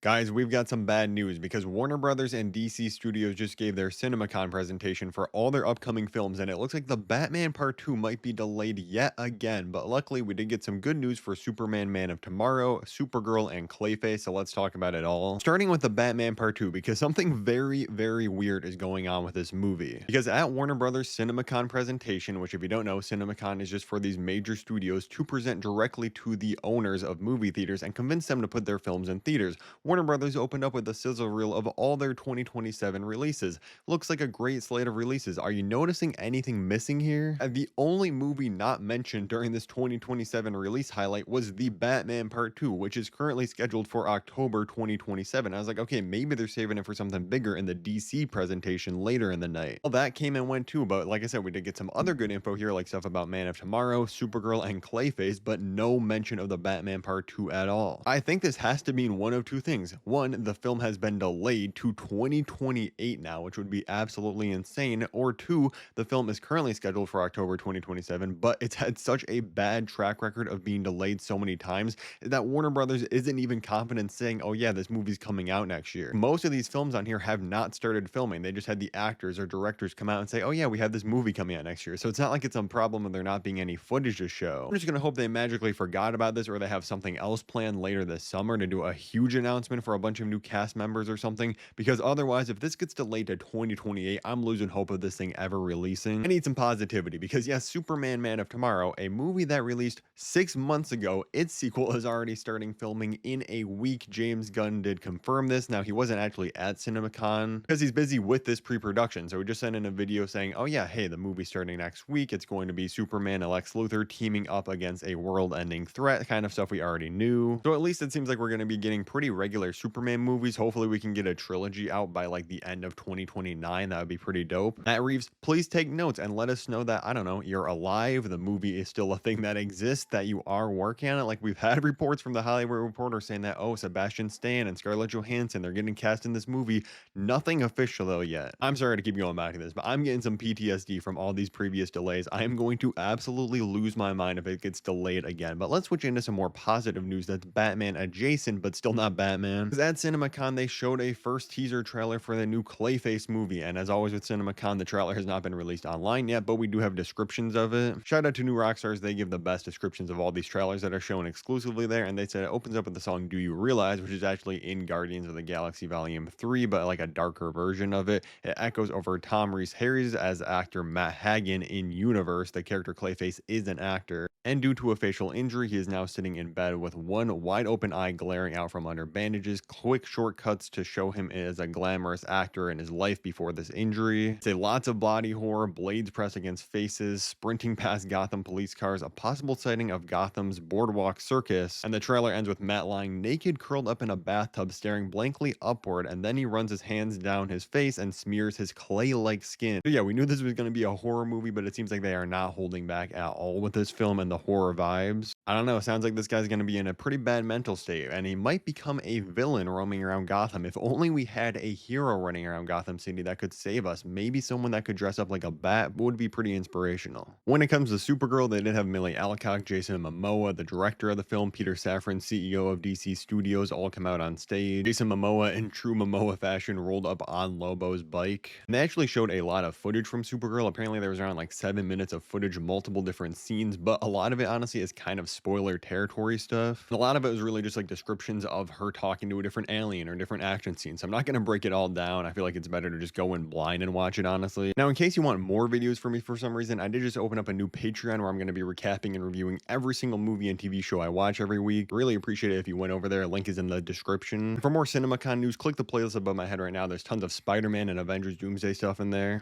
Guys, we've got some bad news because Warner Brothers and DC Studios just gave their CinemaCon presentation for all their upcoming films, and it looks like the Batman Part 2 might be delayed yet again. But luckily, we did get some good news for Superman Man of Tomorrow, Supergirl, and Clayface, so let's talk about it all. Starting with the Batman Part 2, because something very, very weird is going on with this movie. Because at Warner Brothers CinemaCon presentation, which if you don't know, CinemaCon is just for these major studios to present directly to the owners of movie theaters and convince them to put their films in theaters. Warner Brothers opened up with a sizzle reel of all their 2027 releases. Looks like a great slate of releases. Are you noticing anything missing here? The only movie not mentioned during this 2027 release highlight was The Batman Part 2, which is currently scheduled for October 2027. I was like, okay, maybe they're saving it for something bigger in the DC presentation later in the night. Well, that came and went too, but like I said, we did get some other good info here, like stuff about Man of Tomorrow, Supergirl, and Clayface, but no mention of the Batman Part 2 at all. I think this has to mean one of two things. One, the film has been delayed to 2028 now, which would be absolutely insane. Or two, the film is currently scheduled for October 2027, but it's had such a bad track record of being delayed so many times that Warner Brothers isn't even confident saying, oh yeah, this movie's coming out next year. Most of these films on here have not started filming. They just had the actors or directors come out and say, oh yeah, we have this movie coming out next year. So it's not like it's a problem of there not being any footage to show. I'm just going to hope they magically forgot about this, or they have something else planned later this summer to do a huge announcement for a bunch of new cast members or something, because otherwise, if this gets delayed to 2028, I'm losing hope of this thing ever releasing. I need some positivity because yes, Superman Man of Tomorrow, a movie that released 6 months ago, its sequel is already starting filming in a week. James Gunn did confirm this. Now, he wasn't actually at CinemaCon because he's busy with this pre-production, so he just sent in a video saying, oh yeah, hey, the movie's starting next week. It's going to be Superman and Lex Luthor teaming up against a world-ending threat, kind of stuff we already knew. So at least it seems like we're going to be getting pretty regular Superman movies. Hopefully we can get a trilogy out by like the end of 2029. That would be pretty dope. Matt Reeves, please take notes and let us know that, I don't know, you're alive, the movie is still a thing that exists, that you are working on it. Like, we've had reports from the Hollywood Reporter saying that, oh, Sebastian Stan and Scarlett Johansson, they're getting cast in this movie. Nothing official though yet. I'm sorry to keep going back to this, but I'm getting some PTSD from all these previous delays. I am going to absolutely lose my mind if it gets delayed again. But let's switch into some more positive news that's Batman adjacent, but still not Batman. Because at CinemaCon, they showed a first teaser trailer for the new Clayface movie. And as always with CinemaCon, the trailer has not been released online yet, but we do have descriptions of it. Shout out to New Rockstars. They give the best descriptions of all these trailers that are shown exclusively there. And they said it opens up with the song Do You Realize, which is actually in Guardians of the Galaxy Volume 3, but like a darker version of it. It echoes over Tom Rhys-Harris as actor Matt Hagen in universe. The character Clayface is an actor. And due to a facial injury, he is now sitting in bed with one wide open eye glaring out from under bandages. Quick shortcuts to show him as a glamorous actor in his life before this injury. Say lots of body horror, blades pressed against faces, sprinting past Gotham police cars, a possible sighting of Gotham's Boardwalk Circus, and the trailer ends with Matt lying naked, curled up in a bathtub, staring blankly upward, and then he runs his hands down his face and smears his clay-like skin. So yeah, we knew this was going to be a horror movie, but it seems like they are not holding back at all with this film and the horror vibes. I don't know, it sounds like this guy's going to be in a pretty bad mental state, and he might become a villain roaming around Gotham. If only we had a hero running around Gotham City that could save us. Maybe someone that could dress up like a bat would be pretty inspirational. When it comes to Supergirl, they did have Millie Alcock, Jason Momoa, the director of the film, Peter Safran, CEO of DC Studios, all come out on stage. Jason Momoa, in true Momoa fashion, rolled up on Lobo's bike. And they actually showed a lot of footage from Supergirl. Apparently there was around like 7 minutes of footage, multiple different scenes, but a lot of it honestly is kind of spoiler territory stuff. And a lot of it was really just like descriptions of her talking to a different alien or different action scenes. So I'm not going to break it all down. I feel like it's better to just go in blind and watch it, honestly. Now, in case you want more videos from me for some reason, I did just open up a new Patreon where I'm going to be recapping and reviewing every single movie and TV show I watch every week. Really appreciate it if you went over there. Link is in the description. For more CinemaCon news, click the playlist above my head right now. There's tons of Spider-Man and Avengers Doomsday stuff in there.